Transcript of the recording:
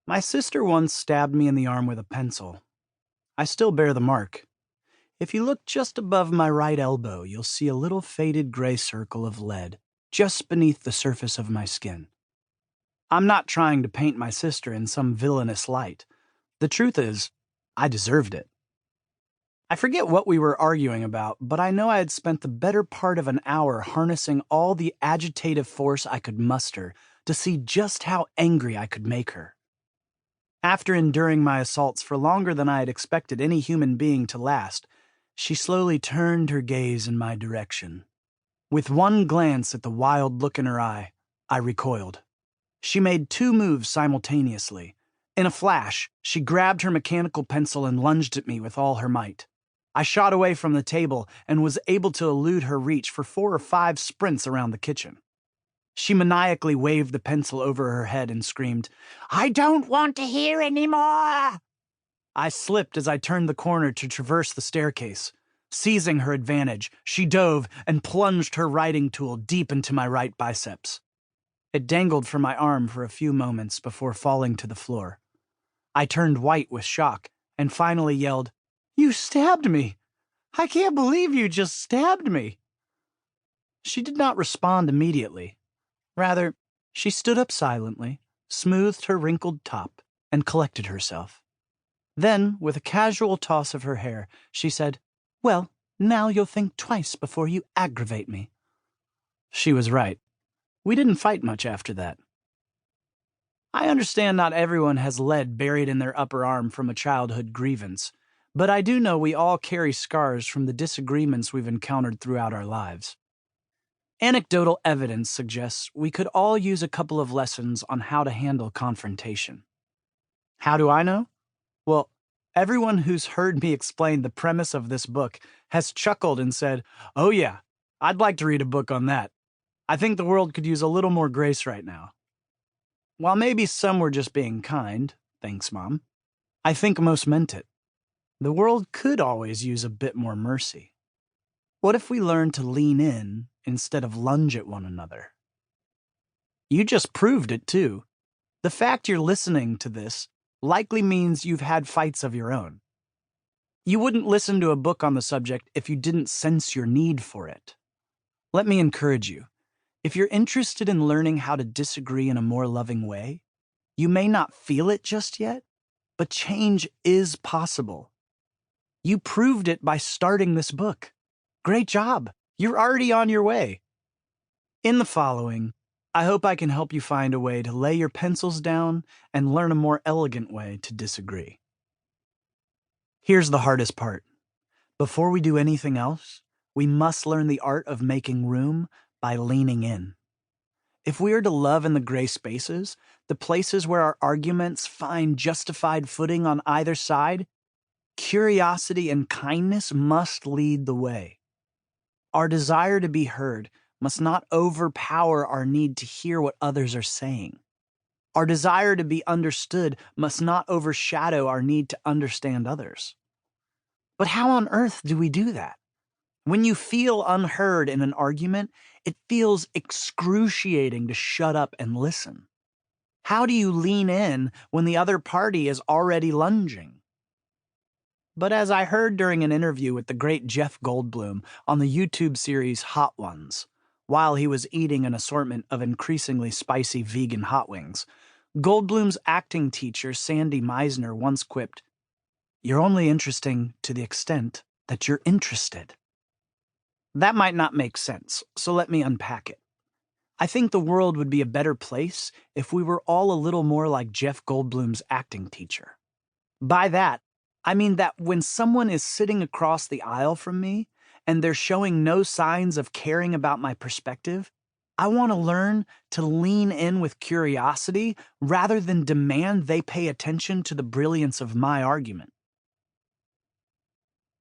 My sister once stabbed me in the arm with a pencil. I still bear the mark. If you look just above my right elbow, you'll see a little faded gray circle of lead just beneath the surface of my skin. I'm not trying to paint my sister in some villainous light. The truth is, I deserved it. I forget what we were arguing about, but I know I had spent the better part of an hour harnessing all the agitative force I could muster to see just how angry I could make her. After enduring my assaults for longer than I had expected any human being to last, she slowly turned her gaze in my direction. With one glance at the wild look in her eye, I recoiled. She made two moves simultaneously. In a flash, she grabbed her mechanical pencil and lunged at me with all her might. I shot away from the table and was able to elude her reach for 4 or 5 sprints around the kitchen. She maniacally waved the pencil over her head and screamed, "I don't want to hear anymore!" I slipped as I turned the corner to traverse the staircase. Seizing her advantage, she dove and plunged her writing tool deep into my right biceps. It dangled from my arm for a few moments before falling to the floor. I turned white with shock and finally yelled, "You stabbed me! I can't believe you just stabbed me!" She did not respond immediately. Rather, she stood up silently, smoothed her wrinkled top, and collected herself. Then, with a casual toss of her hair, she said, "Well, now you'll think twice before you aggravate me." She was right. We didn't fight much after that. I understand not everyone has lead buried in their upper arm from a childhood grievance, but I do know we all carry scars from the disagreements we've encountered throughout our lives. Anecdotal evidence suggests we could all use a couple of lessons on how to handle confrontation. How do I know? Well, everyone who's heard me explain the premise of this book has chuckled and said, "Oh yeah, I'd like to read a book on that. I think the world could use a little more grace right now." While maybe some were just being kind, thanks, Mom, I think most meant it. The world could always use a bit more mercy. What if we learned to lean in instead of lunge at one another? You just proved it, too. The fact you're listening to this likely means you've had fights of your own. You wouldn't listen to a book on the subject if you didn't sense your need for it. Let me encourage you. If you're interested in learning how to disagree in a more loving way, you may not feel it just yet, but change is possible. You proved it by starting this book. Great job. You're already on your way. In the following, I hope I can help you find a way to lay your pencils down and learn a more elegant way to disagree. Here's the hardest part. Before we do anything else, we must learn the art of making room by leaning in. If we are to love in the gray spaces, the places where our arguments find justified footing on either side, curiosity and kindness must lead the way. Our desire to be heard must not overpower our need to hear what others are saying. Our desire to be understood must not overshadow our need to understand others. But how on earth do we do that? When you feel unheard in an argument, it feels excruciating to shut up and listen. How do you lean in when the other party is already lunging? But as I heard during an interview with the great Jeff Goldblum on the YouTube series Hot Ones, while he was eating an assortment of increasingly spicy vegan hot wings, Goldblum's acting teacher Sandy Meisner once quipped, "You're only interesting to the extent that you're interested." That might not make sense, so let me unpack it. I think the world would be a better place if we were all a little more like Jeff Goldblum's acting teacher. By that, I mean that when someone is sitting across the aisle from me and they're showing no signs of caring about my perspective, I want to learn to lean in with curiosity rather than demand they pay attention to the brilliance of my argument.